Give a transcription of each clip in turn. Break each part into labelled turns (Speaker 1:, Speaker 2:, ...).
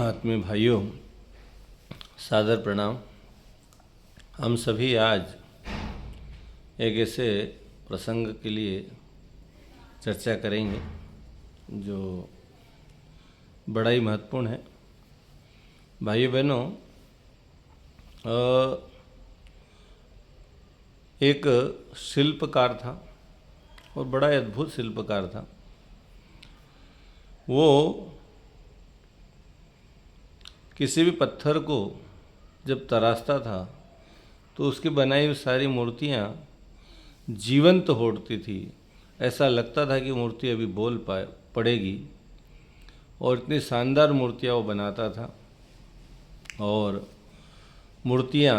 Speaker 1: आत्मीय भाइयों, सादर प्रणाम। हम सभी आज एक ऐसे प्रसंग के लिए चर्चा करेंगे जो बड़ा ही महत्वपूर्ण है। भाइयों बहनों, एक शिल्पकार था और बड़ा अद्भुत शिल्पकार था। वो किसी भी पत्थर को जब तराशता था तो उसकी बनाई हुई सारी मूर्तियाँ जीवंत होती थी। ऐसा लगता था कि मूर्ति अभी बोल पड़ेगी, और इतनी शानदार मूर्तियाँ वो बनाता था। और मूर्तियाँ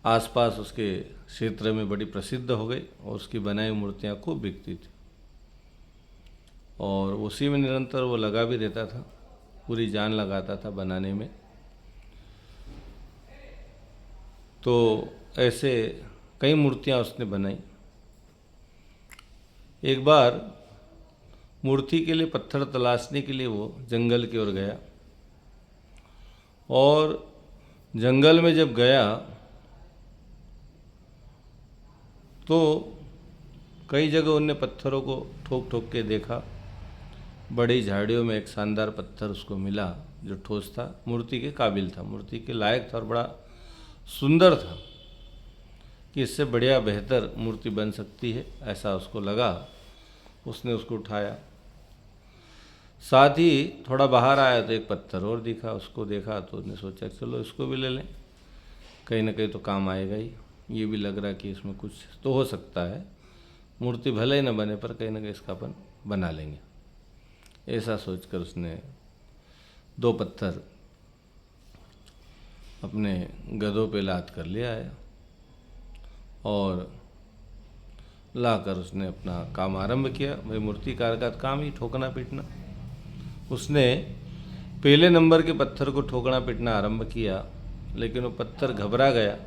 Speaker 1: आसपास उसके क्षेत्र में बड़ी प्रसिद्ध हो गई और उसकी बनाई हुई मूर्तियाँ खूब बिकती थी। और उसी में निरंतर वो लगा भी रहता था, पूरी जान लगाता था बनाने में। तो ऐसे कई मूर्तियाँ उसने बनाई। एक बार मूर्ति के लिए पत्थर तलाशने के लिए वो जंगल की ओर गया, और जंगल में जब गया तो कई जगह उनने पत्थरों को ठोक ठोक के देखा। बड़ी झाड़ियों में एक शानदार पत्थर उसको मिला जो ठोस था, मूर्ति के काबिल था, मूर्ति के लायक था और बड़ा सुंदर था कि इससे बढ़िया बेहतर मूर्ति बन सकती है, ऐसा उसको लगा। उसने उसको उठाया। साथ ही थोड़ा बाहर आया तो एक पत्थर और दिखा, उसको देखा तो उसने सोचा चलो इसको भी ले लें, कहीं ना कहीं तो काम आएगा ही। ये भी लग रहा कि इसमें कुछ तो हो सकता है, मूर्ति भले ही न बने पर कहीं ना कहीं इसका अपन बना लेंगे। ऐसा सोचकर उसने दो पत्थर अपने गधों पे लाद कर ले आया और लाकर उसने अपना काम आरंभ किया। भाई, मूर्तिकार का काम ही ठोकना पीटना। उसने पहले नंबर के पत्थर को ठोकना पीटना आरंभ किया, लेकिन वो पत्थर घबरा गया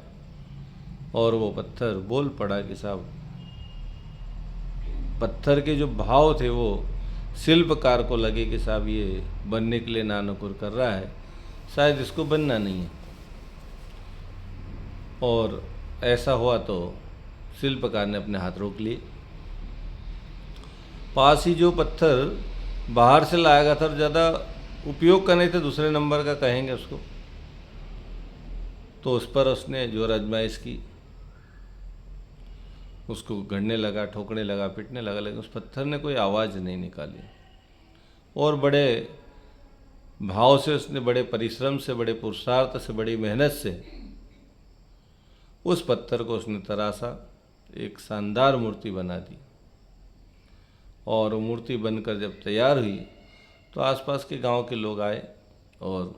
Speaker 1: और वो पत्थर बोल पड़ा कि साहब, पत्थर के जो भाव थे वो शिल्पकार को लगे कि साहब ये बनने के लिए नानुकुर कर रहा है, शायद इसको बनना नहीं है। और ऐसा हुआ तो शिल्पकार ने अपने हाथ रोक लिए। पास ही जो पत्थर बाहर से लाया गया था, ज़्यादा उपयोग का नहीं थे, दूसरे नंबर का कहेंगे उसको, तो उस पर उसने जोर आजमाइश की, उसको गढ़ने लगा, ठोकने लगा, पीटने लगा, लेकिन उस पत्थर ने कोई आवाज़ नहीं निकाली। और बड़े भाव से उसने, बड़े परिश्रम से, बड़े पुरुषार्थ से, बड़ी मेहनत से उस पत्थर को उसने तराशा, एक शानदार मूर्ति बना दी। और वो मूर्ति बनकर जब तैयार हुई तो आसपास के गांव के लोग आए और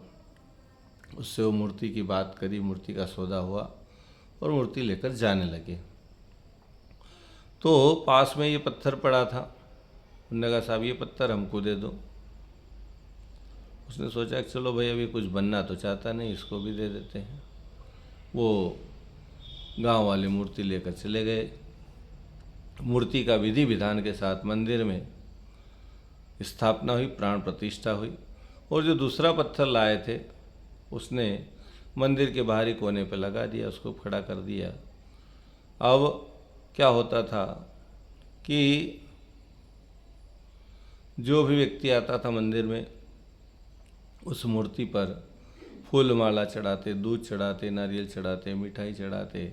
Speaker 1: उससे वो मूर्ति की बात करी, मूर्ति का सौदा हुआ और मूर्ति लेकर जाने लगे। तो पास में ये पत्थर पड़ा था, उन्होंने कहा साहब ये पत्थर हमको दे दो। उसने सोचा कि चलो भाई, अभी कुछ बनना तो चाहता नहीं, इसको भी दे देते हैं। वो गांव वाले मूर्ति लेकर चले गए। मूर्ति का विधि विधान के साथ मंदिर में स्थापना हुई, प्राण प्रतिष्ठा हुई। और जो दूसरा पत्थर लाए थे उसने मंदिर के बाहरी कोने पर लगा दिया, उसको खड़ा कर दिया। अब क्या होता था कि जो भी व्यक्ति आता था मंदिर में, उस मूर्ति पर फूल माला चढ़ाते, दूध चढ़ाते, नारियल चढ़ाते, मिठाई चढ़ाते,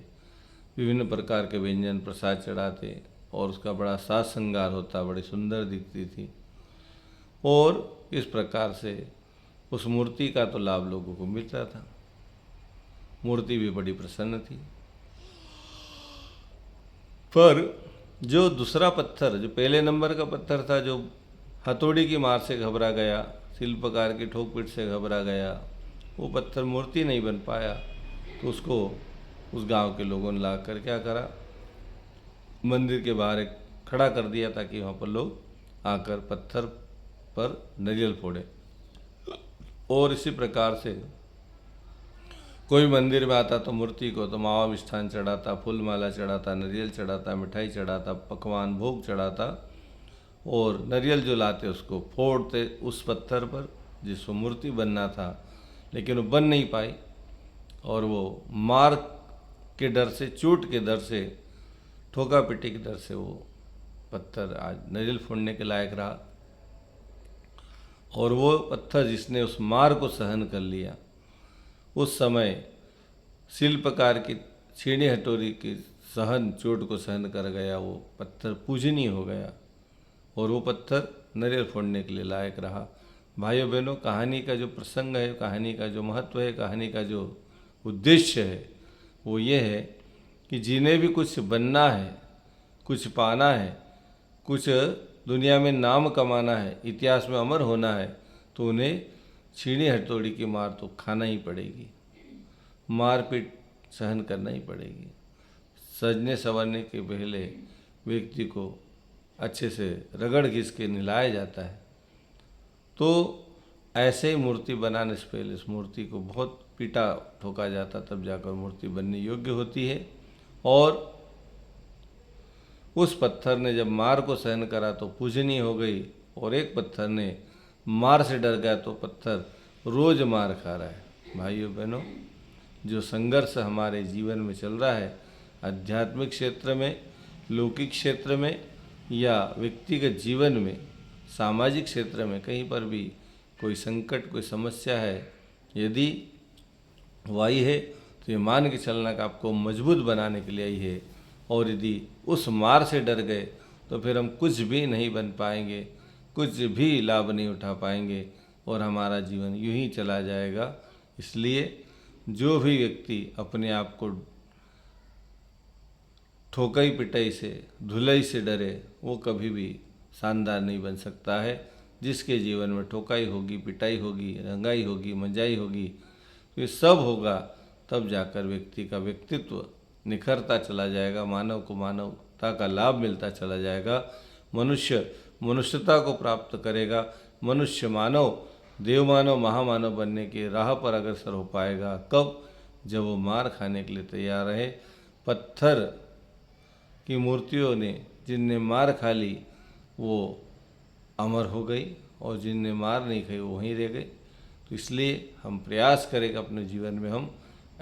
Speaker 1: विभिन्न प्रकार के व्यंजन प्रसाद चढ़ाते, और उसका बड़ा साज श्रृंगार होता, बड़ी सुंदर दिखती थी। और इस प्रकार से उस मूर्ति का तो लाभ लोगों को मिलता था। मूर्ति भी बड़ी प्रसन्न थी। पर जो दूसरा पत्थर, जो पहले नंबर का पत्थर था, जो हथौड़ी की मार से घबरा गया, शिल्पकार की ठोक पीट से घबरा गया, वो पत्थर मूर्ति नहीं बन पाया। तो उसको उस गांव के लोगों ने ला कर क्या करा, मंदिर के बाहर एक खड़ा कर दिया ताकि वहाँ पर लोग आकर पत्थर पर नारियल फोड़े। और इसी प्रकार से कोई मंदिर में आता तो मूर्ति को तो मावा मिष्ठान चढ़ाता, फूल माला चढ़ाता, नारियल चढ़ाता, मिठाई चढ़ाता, पकवान भोग चढ़ाता, और नारियल जो लाते उसको फोड़ते उस पत्थर पर, जिसको मूर्ति बनना था, लेकिन वो बन नहीं पाई और वो मार के डर से, चोट के डर से, ठोका पिटी के डर से वो पत्थर आज नरियल फोड़ने के लायक रहा। और वो पत्थर जिसने उस मार को सहन कर लिया, उस समय शिल्पकार की छीनी हथौड़ी की सहन चोट को सहन कर गया, वो पत्थर पूजनीय हो गया और वो पत्थर नरियल फोड़ने के लिए लायक रहा। भाइयों बहनों, कहानी का जो प्रसंग है, कहानी का जो महत्व है, कहानी का जो उद्देश्य है, वो ये है कि जिन्हें भी कुछ बनना है, कुछ पाना है, कुछ दुनिया में नाम कमाना है, इतिहास में अमर होना है, तो उन्हें छीनी हथौड़ी की मार तो खाना ही पड़ेगी, मारपीट सहन करना ही पड़ेगी। सजने संवरने के पहले व्यक्ति को अच्छे से रगड़ घिस के नहलाया जाता है। तो ऐसे ही मूर्ति बनाने से पहले इस मूर्ति को बहुत पीटा ठोका जाता, तब जाकर मूर्ति बनने योग्य होती है। और उस पत्थर ने जब मार को सहन करा तो पूजनीय हो गई, और एक पत्थर ने मार से डर गया तो पत्थर रोज मार खा रहा है। भाइयों बहनों, जो संघर्ष हमारे जीवन में चल रहा है, आध्यात्मिक क्षेत्र में, लौकिक क्षेत्र में या व्यक्तिगत जीवन में, सामाजिक क्षेत्र में, कहीं पर भी कोई संकट, कोई समस्या है, यदि वो आई है तो ये मान के चलना कि आपको मजबूत बनाने के लिए आई है। और यदि उस मार से डर गए तो फिर हम कुछ भी नहीं बन पाएंगे, कुछ भी लाभ नहीं उठा पाएंगे और हमारा जीवन यूं ही चला जाएगा। इसलिए जो भी व्यक्ति अपने आप को ठोकई पिटाई से, धुलाई से डरे, वो कभी भी शानदार नहीं बन सकता है। जिसके जीवन में ठोकाई होगी, पिटाई होगी, रंगाई होगी, मजाई होगी, तो ये सब होगा, तब जाकर व्यक्ति का व्यक्तित्व निखरता चला जाएगा, मानव को मानवता का लाभ मिलता चला जाएगा, मनुष्य मनुष्यता को प्राप्त करेगा, मनुष्य मानव, देव मानव, महामानव बनने की राह पर अग्रसर हो पाएगा। कब? जब वो मार खाने के लिए तैयार रहे। पत्थर की मूर्तियों ने, जिनने मार खा ली वो अमर हो गई, और जिनने मार नहीं खाई वो वहीं रह गए। तो इसलिए हम प्रयास करें कि अपने जीवन में हम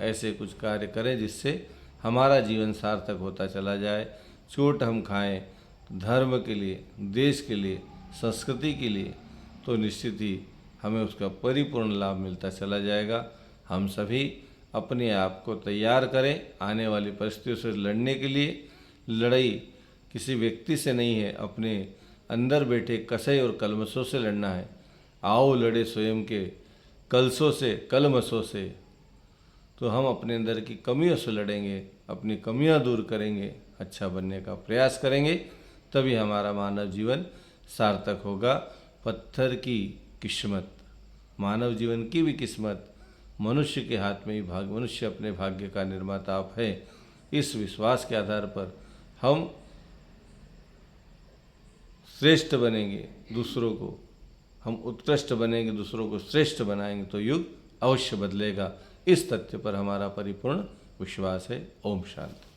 Speaker 1: ऐसे कुछ कार्य करें जिससे हमारा जीवन सार्थक होता चला जाए। चोट हम खाएं धर्म के लिए, देश के लिए, संस्कृति के लिए, तो निश्चित ही हमें उसका परिपूर्ण लाभ मिलता चला जाएगा। हम सभी अपने आप को तैयार करें आने वाली परिस्थितियों से लड़ने के लिए। लड़ाई किसी व्यक्ति से नहीं है, अपने अंदर बैठे कसई और कलमशों से लड़ना है। आओ लड़े स्वयं के कलशों से, कलमशों से। तो हम अपने अंदर की कमियों से लड़ेंगे, अपनी कमियां दूर करेंगे, अच्छा बनने का प्रयास करेंगे, तभी हमारा मानव जीवन सार्थक होगा। पत्थर की किस्मत, मानव जीवन की भी किस्मत मनुष्य के हाथ में ही मनुष्य अपने भाग्य का निर्माता आप है। इस विश्वास के आधार पर हम श्रेष्ठ बनेंगे, दूसरों को हम उत्कृष्ट बनेंगे, दूसरों को श्रेष्ठ बनाएंगे, तो युग अवश्य बदलेगा। इस तथ्य पर हमारा परिपूर्ण विश्वास है। ओम शांति।